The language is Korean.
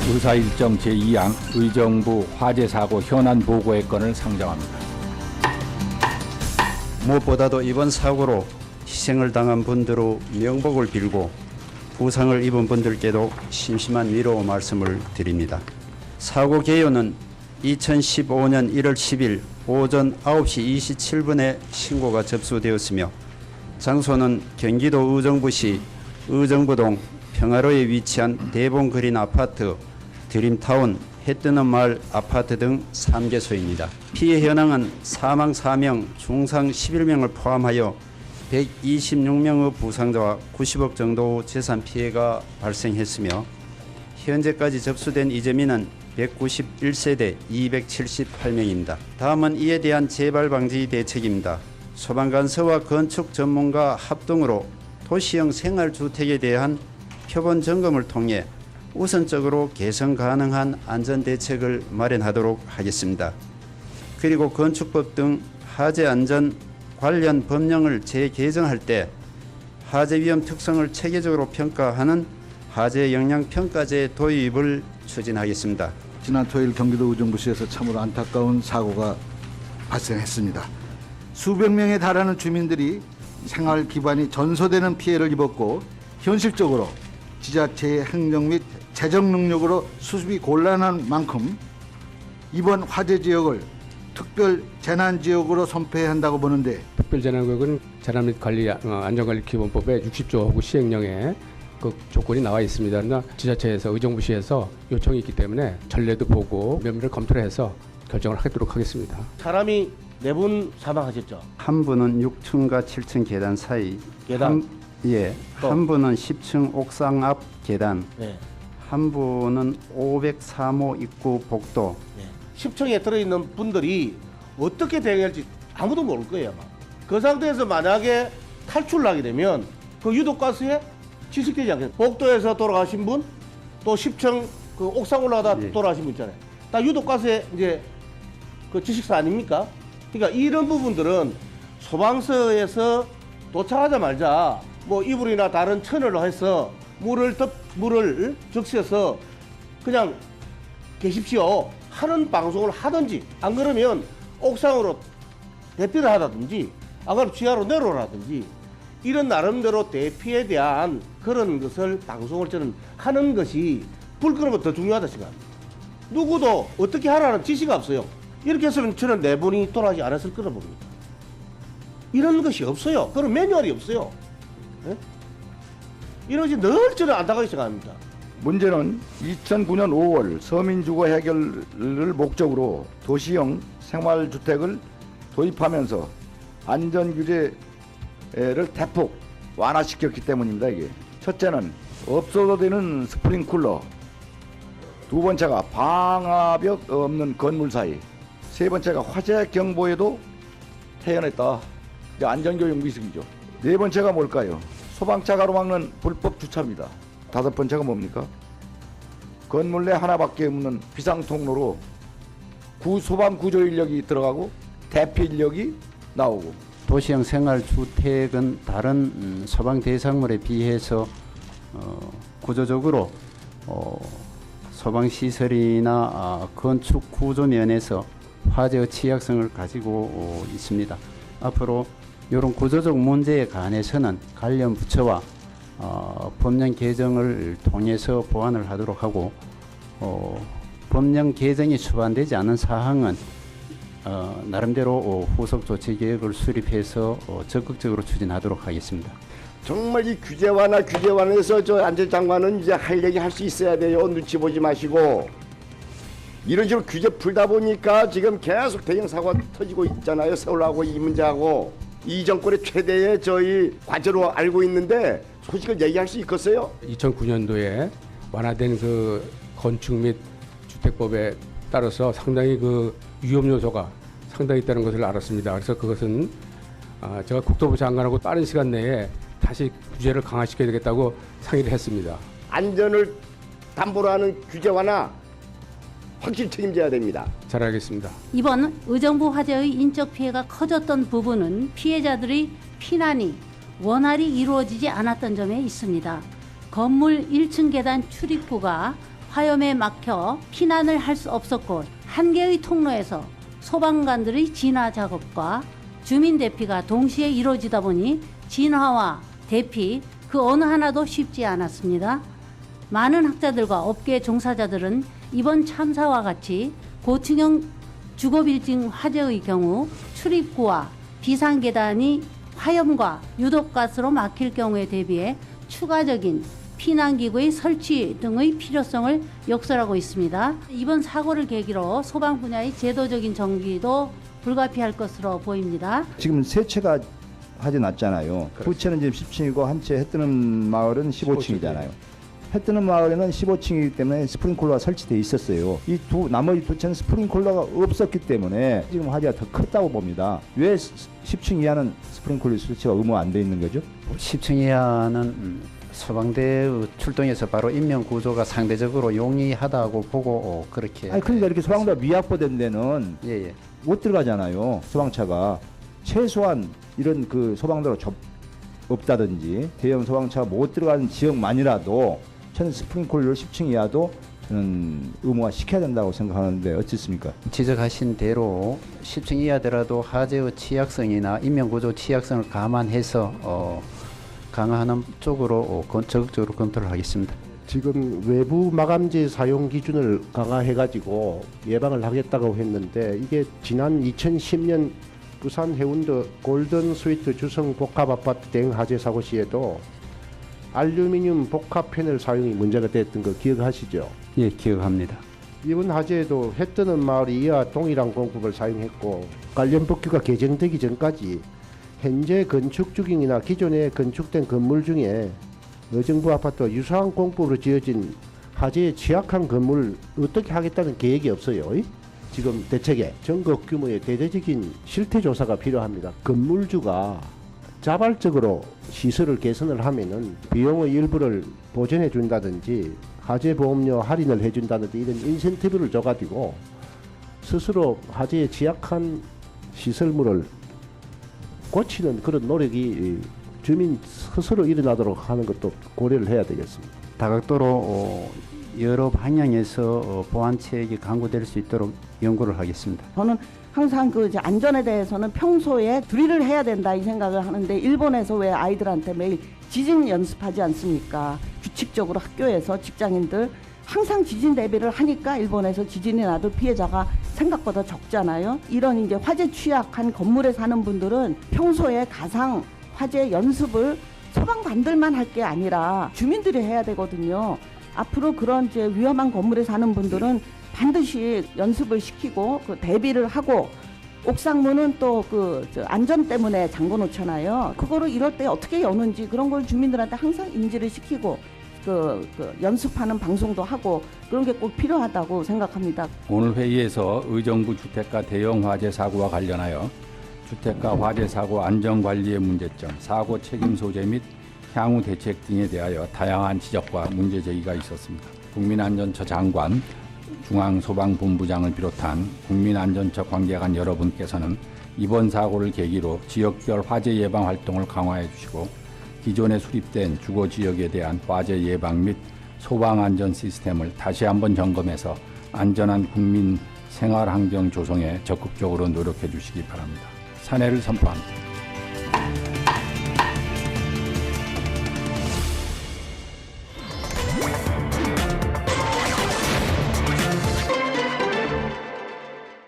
의사일정 제2항 의정부 화재 사고 현안 보고의 건을 상정합니다. 무엇보다도 이번 사고로 희생을 당한 분들의 명복을 빌고 부상을 입은 분들께도 심심한 위로 말씀을 드립니다. 사고 개요는 2015년 1월 10일 오전 9시 27분에 신고가 접수되었으며 장소는 경기도 의정부시 의정부동 평화로에 위치한 대봉그린 아파트, 드림타운, 해뜨는 마을 아파트 등 3개소입니다. 피해 현황은 사망 4명, 중상 11명을 포함하여 126명의 부상자와 90억 정도 재산 피해가 발생했으며 현재까지 접수된 이재민은 191세대 278명입니다. 다음은 이에 대한 재발 방지 대책입니다. 소방관서와 건축 전문가 합동으로 도시형 생활주택에 대한 표본 점검을 통해 우선적으로 개선 가능한 안전대책을 마련하도록 하겠습니다. 그리고 건축법 등 화재 안전 관련 법령을 재개정할 때 화재 위험 특성을 체계적으로 평가하는 화재 영향 평가제 도입을 추진하겠습니다. 지난 토요일 경기도 의정부시에서 참으로 안타까운 사고가 발생했습니다. 수백 명에 달하는 주민들이 생활 기반이 전소되는 피해를 입었고 현실적으로 지자체의 행정 및 재정 능력으로 수습이 곤란한 만큼 이번 화재 지역을 특별 재난 지역으로 선포해야 한다고 보는데, 특별재난구역은 재난 및 관리 안전관리 기본법의 60조 하고 시행령에 그 조건이 나와 있습니다. 그러나 지자체에서 의정부시에서 요청이 있기 때문에 전례도 보고 면밀히 검토를 해서 결정을 하도록 하겠습니다. 사람이 4분 사망하셨죠? 한 분은 6층과 7층 계단 사이, 계단? 한 분은 10층 옥상 앞 계단, 네. 한 분은 503호 입구 복도. 10층에 들어있는 분들이 어떻게 대응할지 아무도 모를 거예요. 아마. 그 상태에서 만약에 탈출을 하게 되면 그 유독가스에 지식되지 않겠어요. 복도에서 돌아가신 분, 또 10층 그 옥상 올라가다 돌아가신 분 있잖아요. 다 유독가스에 이제 그 지식사 아닙니까? 그러니까 이런 부분들은 소방서에서 도착하자마자 뭐 이불이나 다른 천을 해서 물을 적셔서 그냥 계십시오 하는 방송을 하든지, 안 그러면 옥상으로 대피를 하다든지, 안 그러면 지하로 내려오라든지, 이런 나름대로 대피에 대한 그런 것을 방송을 저는 하는 것이 불 끄는 더 중요하다 생각합니다. 누구도 어떻게 하라는 지시가 없어요. 이렇게 했으면 저는 4분이 돌아가지 않았을 거라 봅니다. 이런 것이 없어요. 그런 매뉴얼이 없어요. 네? 이런 것이 늘 저는 안타깝게 생각합니다. 문제는 2009년 5월 서민주거 해결을 목적으로 도시형 생활주택을 도입하면서 안전규제를 대폭 완화시켰기 때문입니다. 이게 첫째는 없어도 되는 스프링쿨러, 두 번째가 방화벽 없는 건물 사이, 세 번째가 화재 경보에도 태연했다. 안전교육 미숙이죠. 네 번째가 뭘까요? 소방차 가로막는 불법 주차입니다. 다섯 번째가 뭡니까? 건물 내 하나밖에 없는 비상통로로 소방 구조 인력이 들어가고 대피 인력이 나오고. 도시형 생활주택은 다른 소방 대상물에 비해서 구조적으로 소방시설이나 건축 구조 면에서 화재의 취약성을 가지고 있습니다. 앞으로 이런 구조적 문제에 관해서는 관련 부처와 법령 개정을 통해서 보완을 하도록 하고, 법령 개정이 수반되지 않은 사항은 나름대로 후속 조치 계획을 수립해서 적극적으로 추진하도록 하겠습니다. 정말 이 규제 완화에서 저 안전장관은 이제 할 얘기 할 수 있어야 돼요. 눈치 보지 마시고. 이런 식으로 규제 풀다 보니까 지금 계속 대형 사고가 터지고 있잖아요. 서울하고 이 문제하고. 이 정권의 최대의 저희 과제로 알고 있는데 소식을 얘기할 수 있겠어요? 2009년도에 완화된 그 건축 및 주택법에 따라서 상당히 그 위험 요소가 상당히 있다는 것을 알았습니다. 그래서 그것은 제가 국토부 장관하고 빠른 시간 내에 다시 규제를 강화시켜야 되겠다고 상의를 했습니다. 안전을 담보로 하는 규제 완화 확실히 책임져야 됩니다. 잘 알겠습니다. 이번 의정부 화재의 인적 피해가 커졌던 부분은 피해자들의 피난이 원활히 이루어지지 않았던 점에 있습니다. 건물 1층 계단 출입구가 화염에 막혀 피난을 할 수 없었고 한 개의 통로에서 소방관들의 진화 작업과 주민 대피가 동시에 이루어지다 보니 진화와 대피 그 어느 하나도 쉽지 않았습니다. 많은 학자들과 업계 종사자들은 이번 참사와 같이 고층형 주거빌딩 화재의 경우 출입구와 비상계단이 화염과 유독가스로 막힐 경우에 대비해 추가적인 피난기구의 설치 등의 필요성을 역설하고 있습니다. 이번 사고를 계기로 소방 분야의 제도적인 정비도 불가피할 것으로 보입니다. 지금 세 채가 화재 났잖아요. 두 채는 지금 10층이고 한 채 해뜨는 마을은 15층이잖아요. 해뜨는 마을에는 15층이기 때문에 스프링클러가 설치되어 있었어요. 나머지 두 채는 스프링클러가 없었기 때문에 지금 화재가 더 컸다고 봅니다. 왜 10층 이하는 스프링클러 설치가 의무 안 돼 있는 거죠? 10층 이하는 소방대 출동에서 바로 인명 구조가 상대적으로 용이하다고 보고 그렇게. 아니 그러니까 이렇게 소방대가 미확보된 데는 예. 못 들어가잖아요. 소방차가 최소한 이런 그 소방도로 없다든지 대형 소방차가 못 들어가는 지역만이라도 저는 스프링클러를 10층 이하도 저는 의무화 시켜야 된다고 생각하는데 어떻습니까? 지적하신 대로 10층 이하더라도 화재의 취약성이나 인명구조 취약성을 감안해서 강화하는 쪽으로 적극적으로 검토를 하겠습니다. 지금 외부 마감재 사용 기준을 강화해가지고 예방을 하겠다고 했는데 이게 지난 2010년 부산 해운대 골든 스위트 주성 복합 아파트 대형 화재 사고 시에도 알루미늄 복합 패널 사용이 문제가 됐던 거 기억하시죠? 예, 기억합니다. 이번 화재에도 해 뜨는 마을이 이와 동일한 공법을 사용했고 관련 법규가 개정되기 전까지 현재 건축 중이나 기존에 건축된 건물 중에 의정부 아파트와 유사한 공법으로 지어진 화재에 취약한 건물을 어떻게 하겠다는 계획이 없어요. 지금 대책에 전국 규모의 대대적인 실태조사가 필요합니다. 건물주가 자발적으로 시설을 개선을 하면은 비용의 일부를 보전해 준다든지 화재보험료 할인을 해준다든지 이런 인센티브를 줘가지고 스스로 화재에 취약한 시설물을 고치는 그런 노력이 주민 스스로 일어나도록 하는 것도 고려를 해야 되겠습니다. 다각도로 여러 방향에서 보완책이 강구될 수 있도록 연구를 하겠습니다. 저는 항상 그 안전에 대해서는 평소에 드릴을 해야 된다 이 생각을 하는데 일본에서 왜 아이들한테 매일 지진 연습하지 않습니까? 규칙적으로 학교에서 직장인들 항상 지진 대비를 하니까 일본에서 지진이 나도 피해자가 생각보다 적잖아요. 이런 이제 화재 취약한 건물에 사는 분들은 평소에 가상 화재 연습을 소방관들만 할 게 아니라 주민들이 해야 되거든요. 앞으로 그런 이제 위험한 건물에 사는 분들은 반드시 연습을 시키고 그 대비를 하고 옥상 문은 또 그 안전 때문에 잠궈 놓잖아요. 그거를 이럴 때 어떻게 여는지 그런 걸 주민들한테 항상 인지를 시키고 그 연습하는 방송도 하고 그런 게 꼭 필요하다고 생각합니다. 오늘 회의에서 의정부 주택가 대형 화재 사고와 관련하여 주택가 화재 사고 안전관리의 문제점, 사고 책임 소재 및 향후 대책 등에 대하여 다양한 지적과 문제 제기가 있었습니다. 국민안전처 장관, 중앙소방본부장을 비롯한 국민안전처 관계관 여러분께서는 이번 사고를 계기로 지역별 화재 예방 활동을 강화해 주시고 기존에 수립된 주거 지역에 대한 화재 예방 및 소방안전 시스템을 다시 한번 점검해서 안전한 국민 생활 환경 조성에 적극적으로 노력해 주시기 바랍니다. 사내를 선포합니다.